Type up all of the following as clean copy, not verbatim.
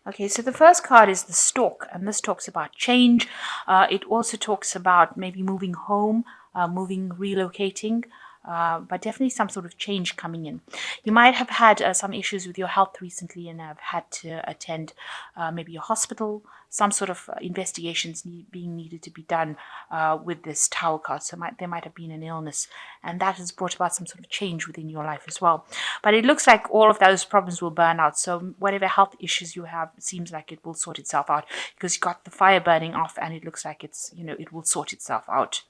Okay, so the first card is the Stork, and this talks about change. It also talks about maybe moving home, relocating, but definitely some sort of change coming in. You might have had some issues with your health recently and have had to attend maybe a hospital, some sort of investigations being needed to be done with this Tower card. So there might have been an illness, and that has brought about some sort of change within your life as well. But it looks like all of those problems will burn out. So whatever health issues you have, it seems like it will sort itself out because you got the fire burning off, and it looks like it will sort itself out.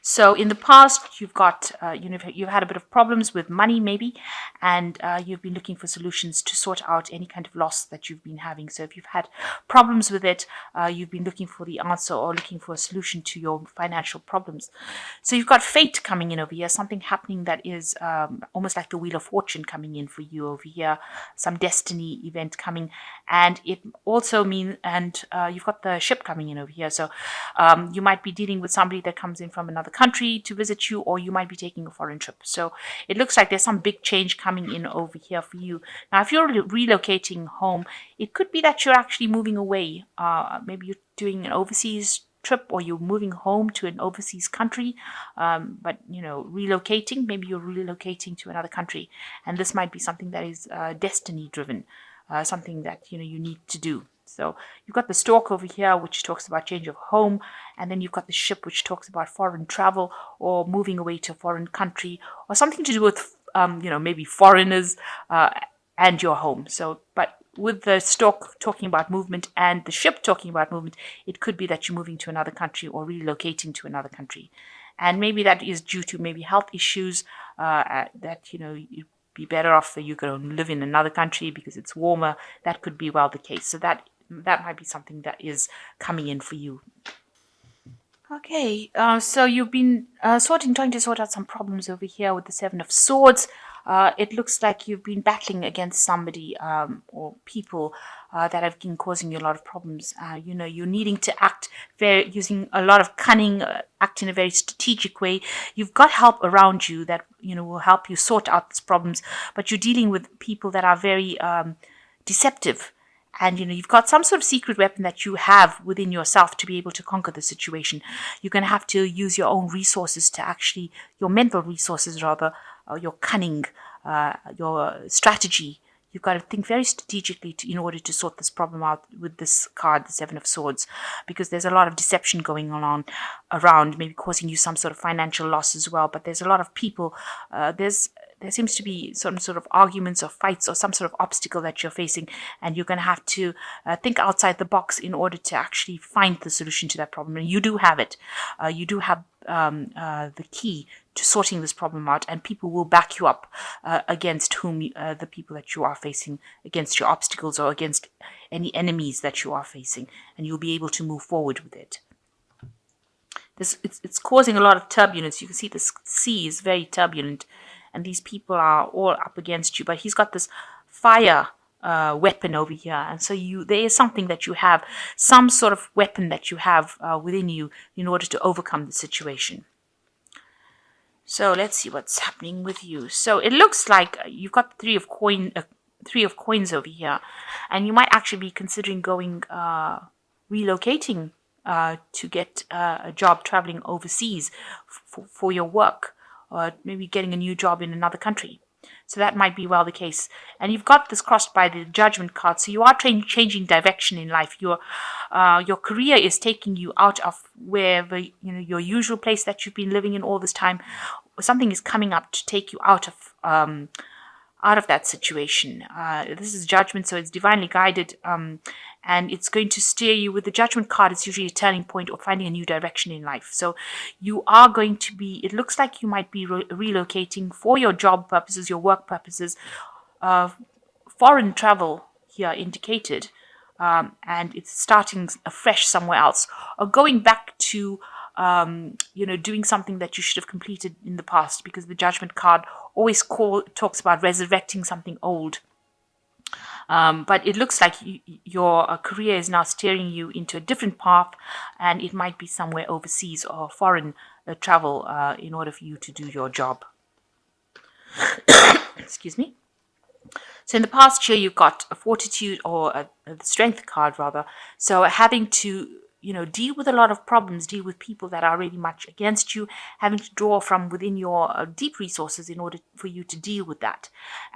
So in the past, you've had a bit of problems with money maybe, and you've been looking for solutions to sort out any kind of loss that you've been having. So if you've had problems with it, you've been looking for the answer or looking for a solution to your financial problems. So you've got fate coming in over here, something happening that is almost like the Wheel of Fortune coming in for you over here, some destiny event coming, and it also means, and you've got the ship coming in over here. So you might be dealing with somebody that comes in from another country to visit you, or you might be taking a foreign trip. So it looks like there's some big change coming in over here for you. Now, if you're relocating home, it could be that you're actually moving away. Maybe you're doing an overseas trip, or you're moving home to an overseas country, but relocating, maybe you're relocating to another country, and this might be something that is destiny driven, something that you need to do. So you've got the Stork over here, which talks about change of home, and then you've got the ship, which talks about foreign travel or moving away to a foreign country or something to do with maybe foreigners and your home. So, but with the Stork talking about movement and the ship talking about movement, it could be that you're moving to another country or relocating to another country, and maybe that is due to maybe health issues that you'd be better off that you go and live in another country because it's warmer. That could be well the case. So that might be something that is coming in for you. Okay, so you've been trying to sort out some problems over here with the Seven of Swords. It looks like you've been battling against somebody or people that have been causing you a lot of problems. You're needing to act using a lot of cunning, act in a very strategic way. You've got help around you that will help you sort out these problems, but you're dealing with people that are very deceptive. And you've got some sort of secret weapon that you have within yourself to be able to conquer the situation. You're going to have to use your own resources your mental resources rather, your cunning, your strategy. You've got to think very strategically in order to sort this problem out with this card, the Seven of Swords, because there's a lot of deception going on around, maybe causing you some sort of financial loss as well. But there's a lot of people, there seems to be some sort of arguments or fights or some sort of obstacle that you're facing, and you're going to have to think outside the box in order to actually find the solution to that problem. And you do have it. You do have the key to sorting this problem out, and people will back you up against the people that you are facing, against your obstacles or against any enemies that you are facing, and you'll be able to move forward with it. It's causing a lot of turbulence. You can see the sea is very turbulent, and these people are all up against you. But he's got this fire weapon over here, and so there is something that you have, some sort of weapon that you have within you in order to overcome the situation. So let's see what's happening with you. So it looks like you've got three of coins over here, and you might actually be considering going relocating to get a job traveling overseas for your work, or maybe getting a new job in another country. So that might be well the case. And you've got this crossed by the Judgment card. So you are changing direction in life. Your career is taking you out of wherever, your usual place that you've been living in all this time. Something is coming up to take you out of that situation. This is Judgment, so it's divinely guided, and it's going to steer you. With the Judgment card, it's usually a turning point or finding a new direction in life. So you are going to be, it looks like you might be relocating for your job purposes, your work purposes, foreign travel here indicated, and it's starting afresh somewhere else, or going back to doing something that you should have completed in the past, because the Judgment card always talks about resurrecting something old. But it looks like your career is now steering you into a different path, and it might be somewhere overseas or foreign travel in order for you to do your job. Excuse me. So in the past year, you've got a fortitude or a strength card rather. So having to, deal with a lot of problems, deal with people that are really much against you, having to draw from within your deep resources in order for you to deal with that,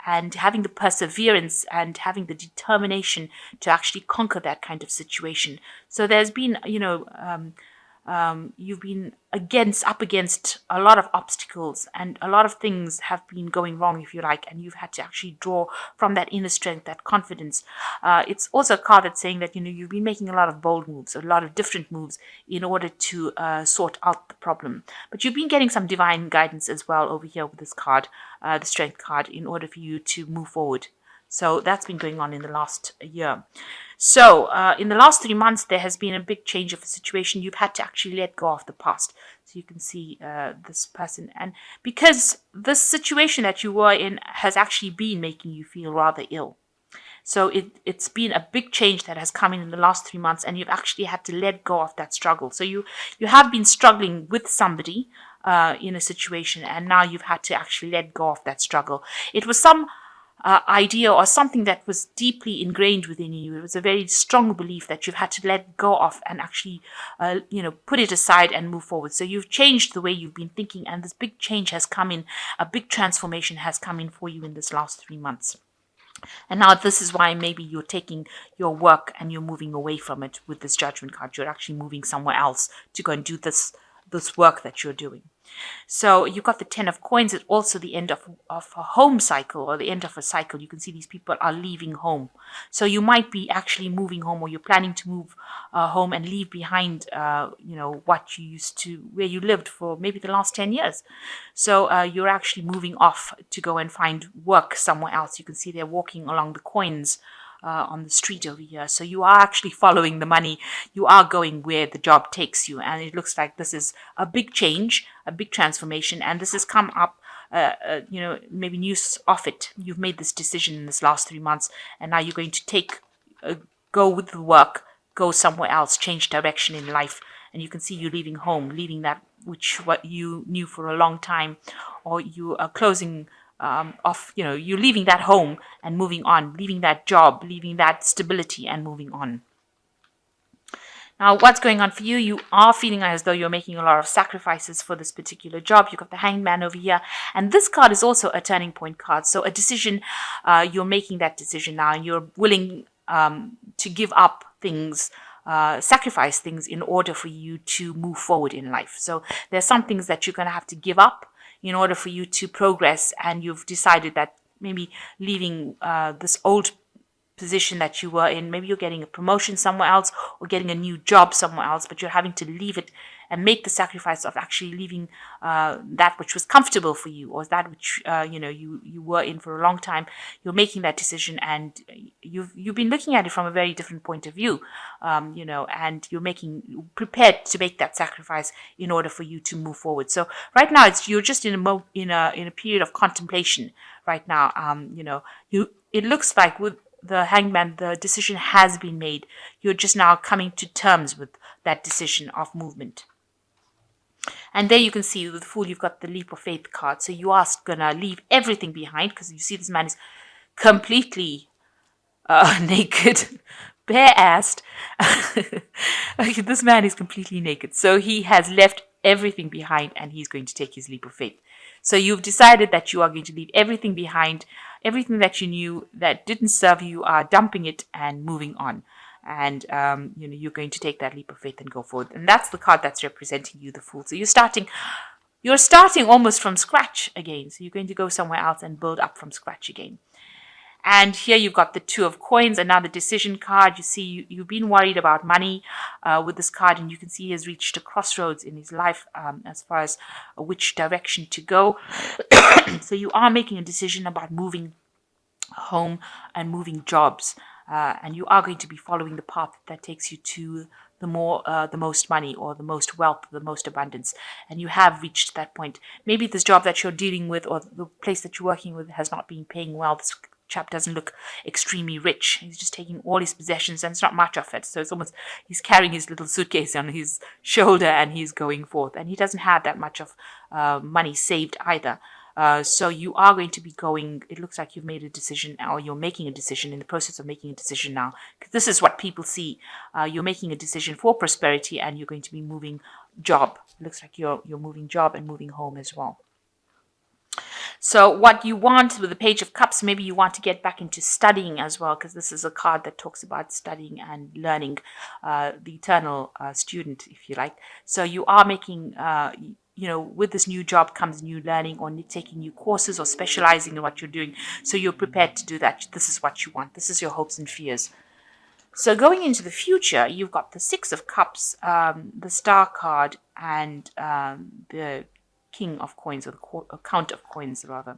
and having the perseverance and having the determination to actually conquer that kind of situation. So there's been, you've been up against a lot of obstacles, and a lot of things have been going wrong, if you like, and you've had to actually draw from that inner strength, that confidence. It's also a card that's saying that you've been making a lot of bold moves, a lot of different moves in order to sort out the problem. But you've been getting some divine guidance as well over here with this card, the strength card, in order for you to move forward. So that's been going on in the last year. So in the last 3 months, there has been a big change of a situation. You've had to actually let go of the past. So you can see this person. And because this situation that you were in has actually been making you feel rather ill. So it's been a big change that has come in the last 3 months, and you've actually had to let go of that struggle. So you have been struggling with somebody in a situation, and now you've had to actually let go of that struggle. It was some idea or something that was deeply ingrained within you. It was a very strong belief that you've had to let go of and actually, put it aside and move forward. So you've changed the way you've been thinking, and this big change has come in, a big transformation has come in for you in this last 3 months. And now this is why maybe you're taking your work and you're moving away from it with this judgment card. You're actually moving somewhere else to go and do this work that you're doing. So you've got the 10 of coins. It's also the end of a home cycle, or the end of a cycle. You can see these people are leaving home. So you might be actually moving home, or you're planning to move home and leave behind, what you used to, where you lived for maybe the last 10 years. So you're actually moving off to go and find work somewhere else. You can see they're walking along the coins on the street over here. So you are actually following the money. You are going where the job takes you. And it looks like this is a big change, a big transformation. And this has come up, maybe news of it. You've made this decision in this last 3 months. And now you're going to go with the work, go somewhere else, change direction in life. And you can see you leaving home, leaving that what you knew for a long time, or you are closing you're leaving that home and moving on, leaving that job, leaving that stability and moving on. Now, what's going on for you? You are feeling as though you're making a lot of sacrifices for this particular job. You've got the Hanged Man over here. And this card is also a turning point card. So a decision, you're making that decision now, and you're willing to give up things, sacrifice things in order for you to move forward in life. So there's some things that you're going to have to give up in order for you to progress, and you've decided that maybe leaving this old position that you were in, maybe you're getting a promotion somewhere else or getting a new job somewhere else, but you're having to leave it and make the sacrifice of actually leaving that which was comfortable for you, or that which you were in for a long time. You're making that decision, and you've been looking at it from a very different point of view, and you're prepared to make that sacrifice in order for you to move forward. So right now you're just in a period of contemplation right now. It looks like with the Hangman, the decision has been made. You're just now coming to terms with that decision of movement. And there you can see with the Fool, you've got the Leap of Faith card. So you are going to leave everything behind, because you see this man is completely naked, bare-assed. This man is completely naked. So he has left everything behind, and he's going to take his leap of faith. So you've decided that you are going to leave everything behind, everything that you knew that didn't serve you, are dumping it and moving on. And you're going to take that leap of faith and go forward. And that's the card that's representing you, the Fool. So you're starting almost from scratch again. So you're going to go somewhere else and build up from scratch again. And here you've got the Two of Coins, another decision card. You see, you've been worried about money with this card, and you can see he has reached a crossroads in his life as far as which direction to go. So you are making a decision about moving home and moving jobs, and you are going to be following the path that takes you to the most money, or the most wealth, the most abundance. And you have reached that point. Maybe this job that you're dealing with, or the place that you're working with, has not been paying well. This chap doesn't look extremely rich. He's just taking all his possessions, and it's not much of it. So it's almost, he's carrying his little suitcase on his shoulder and he's going forth. And he doesn't have that much of money saved either. So you are going to be going, it looks like you've made a decision, or you're making a decision, in the process of making a decision now. 'Cause this is what people see. You're making a decision for prosperity, and you're going to be moving job. It looks like you're moving job and moving home as well. So what you want with the Page of Cups, maybe you want to get back into studying as well, because this is a card that talks about studying and learning, the eternal student, if you like. So you are making, with this new job comes new learning, or taking new courses, or specializing in what you're doing. So you're prepared to do that. This is what you want. This is your hopes and fears. So going into the future, you've got the Six of Cups, the Star card, and the King of Coins, or the Count of Coins, rather.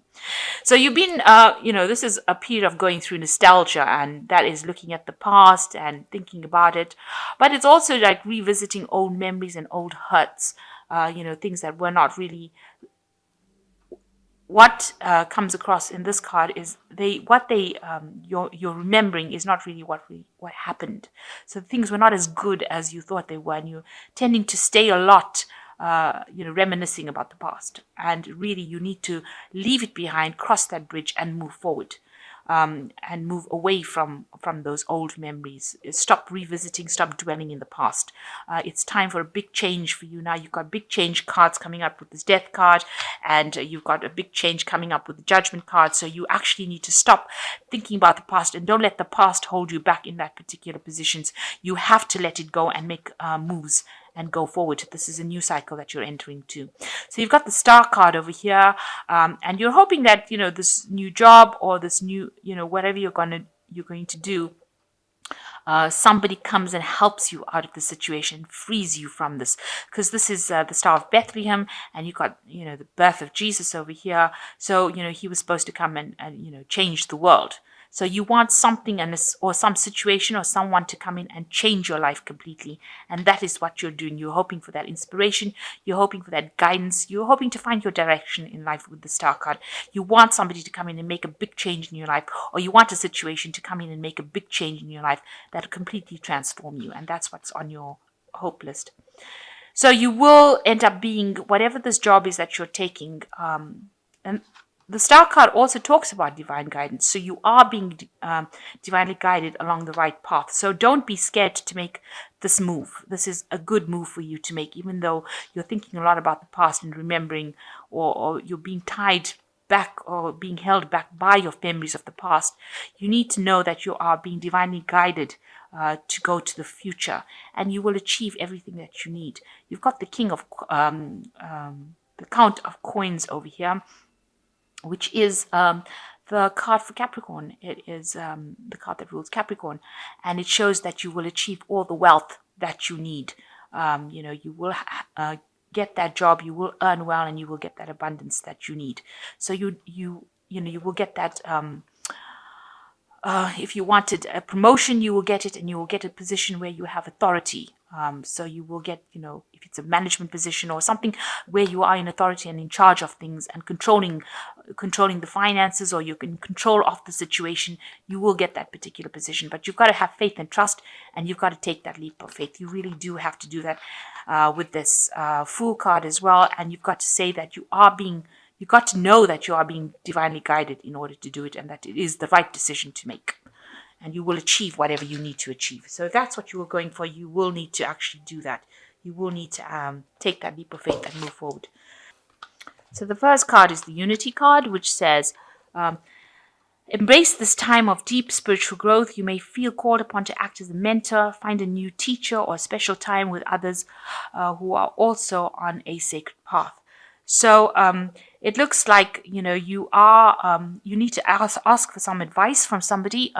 So you've been, this is a period of going through nostalgia, and that is looking at the past and thinking about it. But it's also like revisiting old memories and old hurts, things that were not really. What comes across in this card is you're remembering is not really what happened. So things were not as good as you thought they were, and you're tending to stay a lot, reminiscing about the past. And really, you need to leave it behind, cross that bridge, and move forward. And move away from those old memories. Stop revisiting, stop dwelling in the past. It's time for a big change for you now. You've got big change cards coming up with this Death card, and you've got a big change coming up with the Judgment card. So you actually need to stop thinking about the past, and don't let the past hold you back in that particular positions. You have to let it go and make moves and go forward. This is a new cycle that you're entering to. So you've got the Star card over here, and you're hoping that, this new job, or this new, whatever you're going to do, somebody comes and helps you out of the situation, frees you from this. Because this is the Star of Bethlehem, and you've got, the birth of Jesus over here. So, he was supposed to come and change the world. So you want something or some situation or someone to come in and change your life completely. And that is what you're doing. You're hoping for that inspiration. You're hoping for that guidance. You're hoping to find your direction in life with the Star card. You want somebody to come in and make a big change in your life, or you want a situation to come in and make a big change in your life that'll completely transform you. And that's what's on your hope list. So you will end up being whatever this job is that you're taking. And the Star card also talks about divine guidance. So you are being divinely guided along the right path. So don't be scared to make this move. This is a good move for you to make, even though you're thinking a lot about the past and remembering, or you're being tied back or being held back by your memories of the past. You need to know that you are being divinely guided to go to the future, and you will achieve everything that you need. You've got the the Count of Coins over here, which is the card for Capricorn. It is the card that rules Capricorn, and it shows that you will achieve all the wealth that you need. You will get that job, you will earn well, and you will get that abundance that you need. So you will get that. If you wanted a promotion, you will get it, and you will get a position where you have authority. So you will get, if it's a management position or something where you are in authority and in charge of things and controlling the finances, or you can control of the situation, you will get that particular position. But you've got to have faith and trust, and you've got to take that leap of faith. You really do have to do that with this Fool card as well. And you've got to say that you've got to know that you are being divinely guided in order to do it, and that it is the right decision to make. And you will achieve whatever you need to achieve. So if that's what you were going for, you will need to actually do that. You will need to take that leap of faith and move forward. So the first card is the Unity card, which says, embrace this time of deep spiritual growth. You may feel called upon to act as a mentor, find a new teacher, or a special time with others who are also on a sacred path. So it looks like, you need to ask for some advice from somebody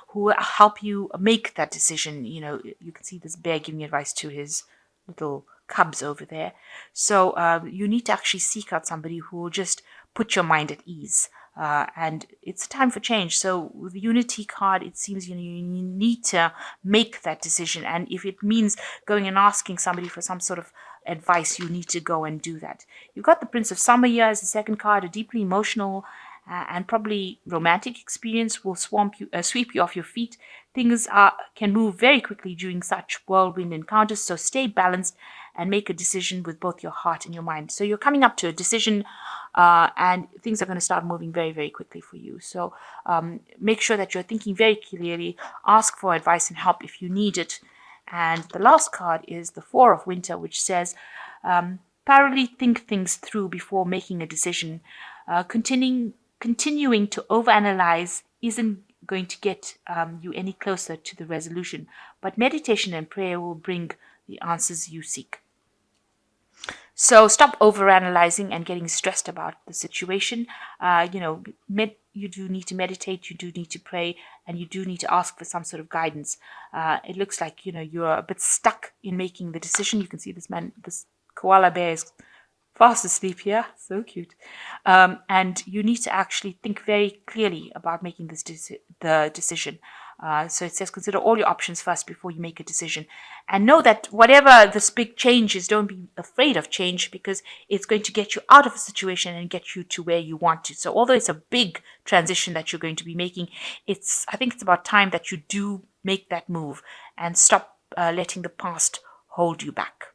who will help you make that decision. You can see this bear giving advice to his little cubs over there. So you need to actually seek out somebody who will just put your mind at ease. And it's time for change. So with the Unity card, it seems you need to make that decision. And if it means going and asking somebody for some sort of advice, you need to go and do that. You've got the Prince of Summer here as the second card. A deeply emotional and probably romantic experience will sweep you off your feet. Things can move very quickly during such whirlwind encounters, so stay balanced and make a decision with both your heart and your mind. So you're coming up to a decision and things are going to start moving very, very quickly for you. So make sure that you're thinking very clearly. Ask for advice and help if you need it. And the last card is the Four of Winter, which says, thoroughly think things through before making a decision. Continuing to overanalyze isn't going to get you any closer to the resolution, but meditation and prayer will bring the answers you seek. So stop overanalyzing and getting stressed about the situation. You do need to meditate, you do need to pray, and you do need to ask for some sort of guidance. It looks like you're a bit stuck in making the decision. You can see this koala bear is fast asleep here. So cute. And you need to actually think very clearly about making the decision. So it says consider all your options first before you make a decision. And know that whatever this big change is, don't be afraid of change, because it's going to get you out of a situation and get you to where you want to. So although it's a big transition that you're going to be making, I think it's about time that you do make that move and stop letting the past hold you back.